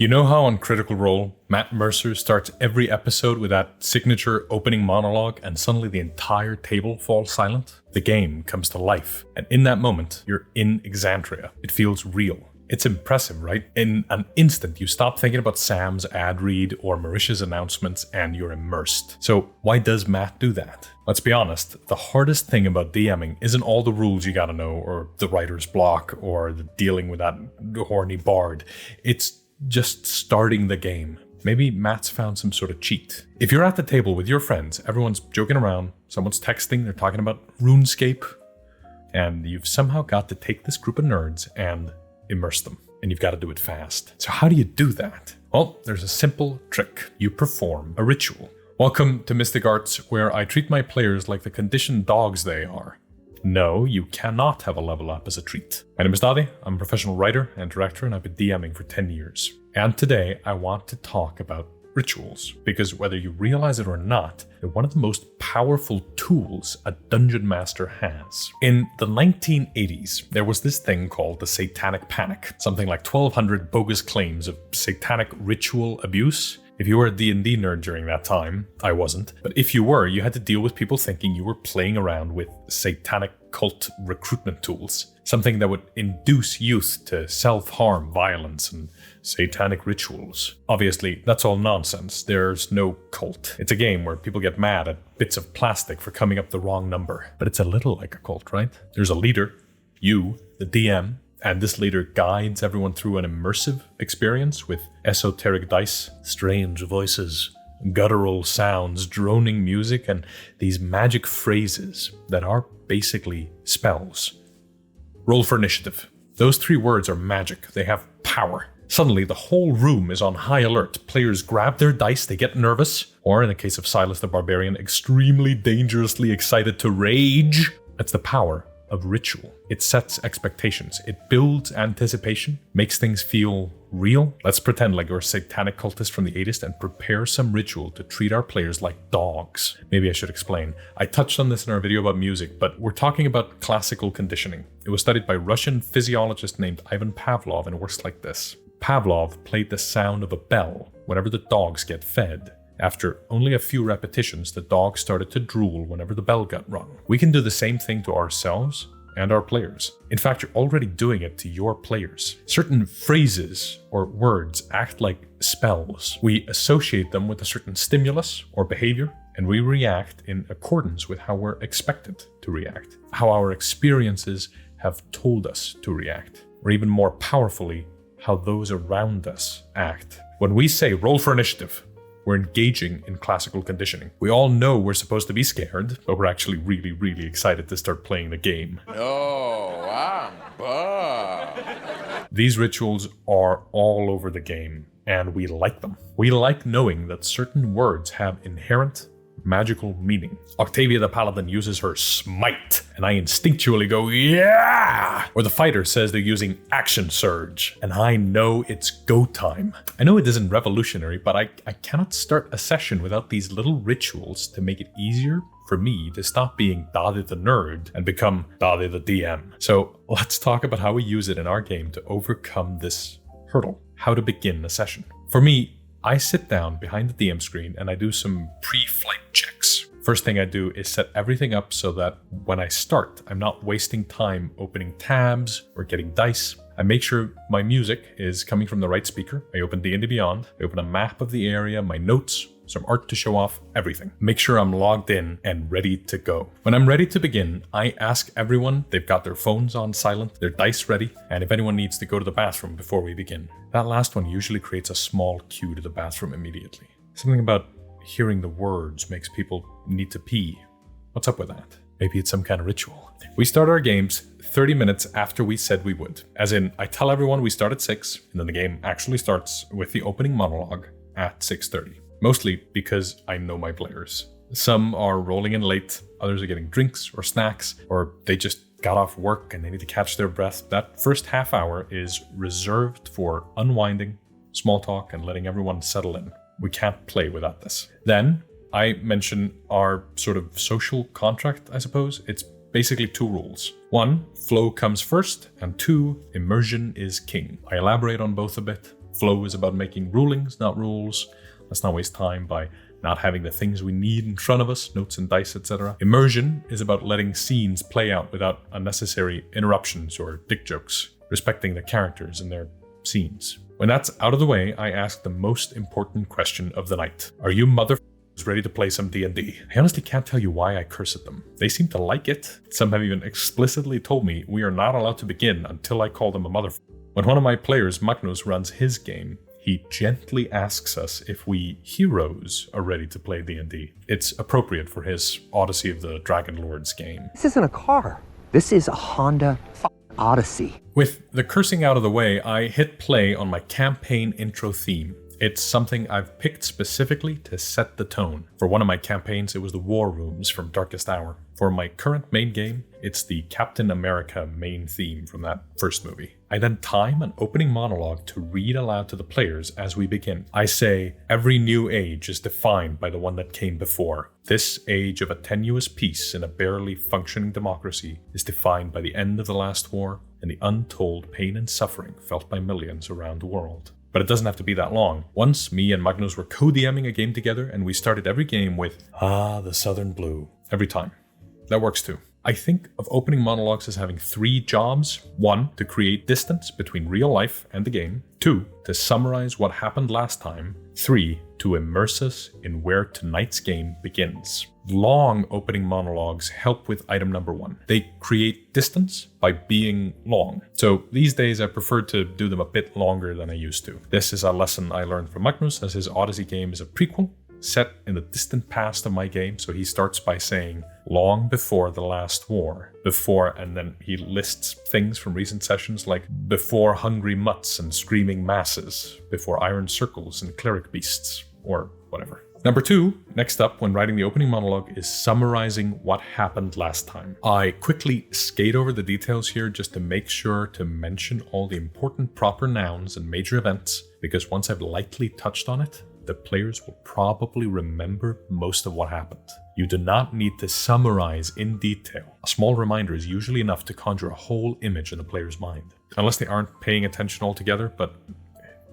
You know how on Critical Role, Matt Mercer starts every episode with that signature opening monologue and suddenly the entire table falls silent? The game comes to life, and in that moment, you're in Exandria. It feels real. It's impressive, right? In an instant, you stop thinking about Sam's ad read or Marisha's announcements and you're immersed. So why does Matt do that? Let's be honest, the hardest thing about DMing isn't all the rules you gotta know or the writer's block or the dealing with that horny bard. It's just starting the game. Maybe Matt's found some sort of cheat. If you're at the table with your friends, everyone's joking around, someone's texting, they're talking about RuneScape, and you've somehow got to take this group of nerds and immerse them. And you've got to do it fast. So how do you do that? Well, there's a simple trick. You perform a ritual. Welcome to Mystic Arts, where I treat my players like the conditioned dogs they are. No, you cannot have a level up as a treat. My name is Daði, I'm a professional writer and director, and I've been DMing for 10 years. And today I want to talk about rituals, because whether you realize it or not, they're one of the most powerful tools a dungeon master has. In the 1980s, there was this thing called the Satanic Panic, something like 1,200 bogus claims of satanic ritual abuse. If you were a D&D nerd during that time, I wasn't, but if you were, you had to deal with people thinking you were playing around with satanic cult recruitment tools, something that would induce youth to self-harm, violence, and satanic rituals. Obviously, that's all nonsense. There's no cult. It's a game where people get mad at bits of plastic for coming up the wrong number. But it's a little like a cult, right? There's a leader, you, the DM, and this leader guides everyone through an immersive experience with esoteric dice, strange voices, guttural sounds, droning music, and these magic phrases that are basically spells. Roll for initiative. Those 3 words are magic. They have power. Suddenly, the whole room is on high alert. Players grab their dice, they get nervous, or in the case of Silas the Barbarian, extremely dangerously excited to rage. That's the power of ritual. It sets expectations. It builds anticipation, makes things feel real. Let's pretend like you're a satanic cultist from the 80s and prepare some ritual to treat our players like dogs. Maybe I should explain. I touched on this in our video about music, but we're talking about classical conditioning. It was studied by a Russian physiologist named Ivan Pavlov, and it works like this. Pavlov played the sound of a bell whenever the dogs get fed. After only a few repetitions, the dog started to drool whenever the bell got rung. We can do the same thing to ourselves and our players. In fact, you're already doing it to your players. Certain phrases or words act like spells. We associate them with a certain stimulus or behavior, and we react in accordance with how we're expected to react, how our experiences have told us to react, or even more powerfully, how those around us act. When we say roll for initiative, we're engaging in classical conditioning. We all know we're supposed to be scared, but we're actually really, really excited to start playing the game. Oh, I'm bummed. These rituals are all over the game, and we like them. We like knowing that certain words have inherent magical meaning. Octavia the Paladin uses her smite, and I instinctually go, yeah! Or the fighter says they're using action surge, and I know it's go time. I know it isn't revolutionary, but I cannot start a session without these little rituals to make it easier for me to stop being Daði the nerd and become Daði the DM. So let's talk about how we use it in our game to overcome this hurdle. How to begin a session. For me, I sit down behind the DM screen and I do some pre-flight checks. First thing I do is set everything up so that when I start, I'm not wasting time opening tabs or getting dice. I make sure my music is coming from the right speaker. I open D&D Beyond. I open a map of the area, my notes, some art to show off, everything. Make sure I'm logged in and ready to go. When I'm ready to begin, I ask everyone, they've got their phones on silent, their dice ready, and if anyone needs to go to the bathroom before we begin. That last one usually creates a small queue to the bathroom immediately. Something about hearing the words makes people need to pee. What's up with that? Maybe it's some kind of ritual. We start our games 30 minutes after we said we would. As in, I tell everyone we start at 6, and then the game actually starts with the opening monologue at 6:30. Mostly because I know my players. Some are rolling in late, others are getting drinks or snacks, or they just got off work and they need to catch their breath. That first half hour is reserved for unwinding, small talk, and letting everyone settle in. We can't play without this. Then I mention our sort of social contract, I suppose. It's basically 2 rules. 1, flow comes first, and 2, immersion is king. I elaborate on both a bit. Flow is about making rulings, not rules. Let's not waste time by not having the things we need in front of us, notes and dice, etc. Immersion is about letting scenes play out without unnecessary interruptions or dick jokes, respecting the characters and their scenes. When that's out of the way, I ask the most important question of the night. Are you motherfuckers ready to play some D&D? I honestly can't tell you why I curse at them. They seem to like it. Some have even explicitly told me we are not allowed to begin until I call them a motherfucker. When one of my players, Magnus, runs his game, he gently asks us if we heroes are ready to play D&D. It's appropriate for his Odyssey of the Dragon Lords game. This isn't a car. This is a Honda Odyssey. With the cursing out of the way, I hit play on my campaign intro theme. It's something I've picked specifically to set the tone. For one of my campaigns, it was the War Rooms from Darkest Hour. For my current main game, it's the Captain America main theme from that first movie. I then time an opening monologue to read aloud to the players as we begin. I say, every new age is defined by the one that came before. This age of a tenuous peace in a barely functioning democracy is defined by the end of the last war and the untold pain and suffering felt by millions around the world. But it doesn't have to be that long. Once, me and Magnus were co-DMing a game together, and we started every game with, the Southern Blue, every time. That works too. I think of opening monologues as having 3 jobs. 1, to create distance between real life and the game. 2, to summarize what happened last time. 3, to immerse us in where tonight's game begins. Long opening monologues help with item number 1. They create distance by being long. So these days I prefer to do them a bit longer than I used to. This is a lesson I learned from Magnus, as his Odyssey game is a prequel set in the distant past of my game. So he starts by saying, long before the last war, before, and then he lists things from recent sessions like before hungry mutts and screaming masses, before iron circles and cleric beasts, or whatever. Number 2, next up when writing the opening monologue, is summarizing what happened last time. I quickly skate over the details here just to make sure to mention all the important proper nouns and major events, because once I've lightly touched on it, the players will probably remember most of what happened. You do not need to summarize in detail. A small reminder is usually enough to conjure a whole image in the player's mind. Unless they aren't paying attention altogether, but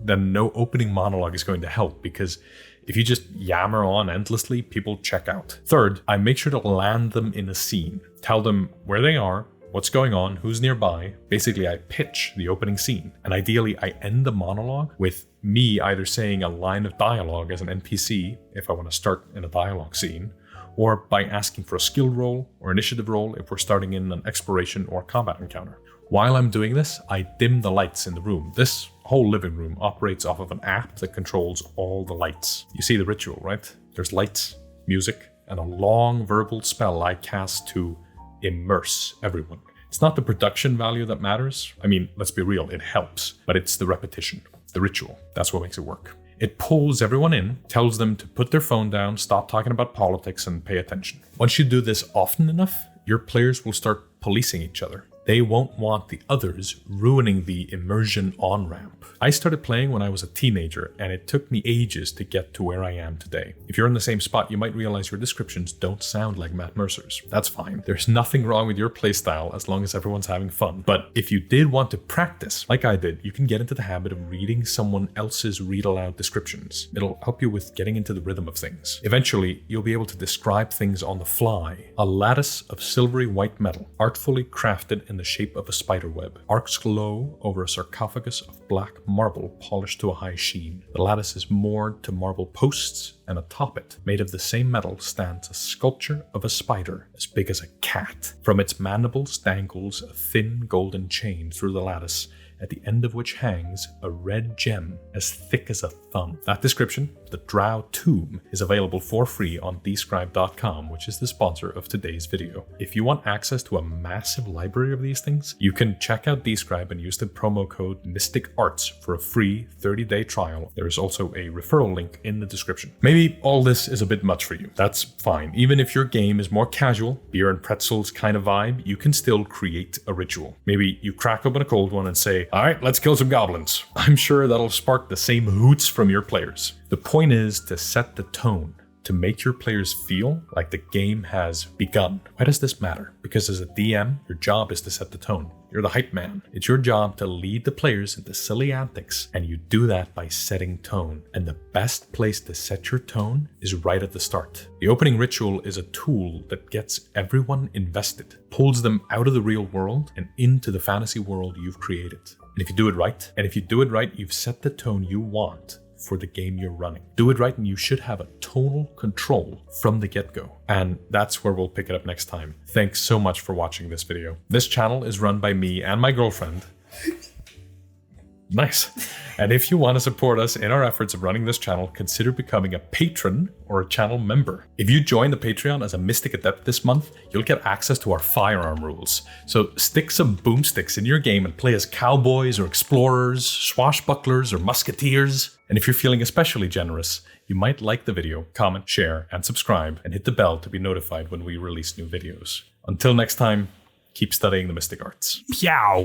then no opening monologue is going to help, because if you just yammer on endlessly, people check out. Third, I make sure to land them in a scene. Tell them where they are, what's going on, who's nearby. Basically, I pitch the opening scene. And ideally, I end the monologue with me either saying a line of dialogue as an NPC, if I want to start in a dialogue scene, or by asking for a skill roll or initiative roll if we're starting in an exploration or combat encounter. While I'm doing this, I dim the lights in the room. This whole living room operates off of an app that controls all the lights. You see the ritual, right? There's lights, music, and a long verbal spell I cast to immerse everyone. It's not the production value that matters. I mean, let's be real, it helps, but it's the repetition, the ritual. That's what makes it work. It pulls everyone in, tells them to put their phone down, stop talking about politics, and pay attention. Once you do this often enough, your players will start policing each other. They won't want the others ruining the immersion on-ramp. I started playing when I was a teenager, and it took me ages to get to where I am today. If you're in the same spot, you might realize your descriptions don't sound like Matt Mercer's. That's fine. There's nothing wrong with your playstyle as long as everyone's having fun. But if you did want to practice, like I did, you can get into the habit of reading someone else's read-aloud descriptions. It'll help you with getting into the rhythm of things. Eventually, you'll be able to describe things on the fly. A lattice of silvery white metal, artfully crafted in the shape of a spider web, arcs low over a sarcophagus of black marble polished to a high sheen. The lattice is moored to marble posts, and atop it, made of the same metal, stands a sculpture of a spider as big as a cat. From its mandibles dangles a thin golden chain through the lattice, at the end of which hangs a red gem as thick as a thumb. That description, the Drow Tomb, is available for free on dScryb.com, which is the sponsor of today's video. If you want access to a massive library of these things, you can check out dScryb and use the promo code MysticArts for a free 30-day trial. There is also a referral link in the description. Maybe all this is a bit much for you. That's fine. Even if your game is more casual, beer and pretzels kind of vibe, you can still create a ritual. Maybe you crack open a cold one and say, all right, let's kill some goblins. I'm sure that'll spark the same hoots from your players. The point is to set the tone, to make your players feel like the game has begun. Why does this matter? Because as a DM, your job is to set the tone. You're the hype man. It's your job to lead the players into silly antics, and you do that by setting tone. And the best place to set your tone is right at the start. The opening ritual is a tool that gets everyone invested, pulls them out of the real world and into the fantasy world you've created. And if you do it right, you've set the tone you want for the game you're running. Do it right and you should have a tonal control from the get-go. And that's where we'll pick it up next time. Thanks so much for watching this video. This channel is run by me and my girlfriend. Nice. And if you want to support us in our efforts of running this channel, consider becoming a patron or a channel member. If you join the Patreon as a Mystic Adept this month, you'll get access to our firearm rules. So stick some boomsticks in your game and play as cowboys or explorers, swashbucklers or musketeers. And if you're feeling especially generous, you might like the video, comment, share, and subscribe, and hit the bell to be notified when we release new videos. Until next time, keep studying the mystic arts. Meow!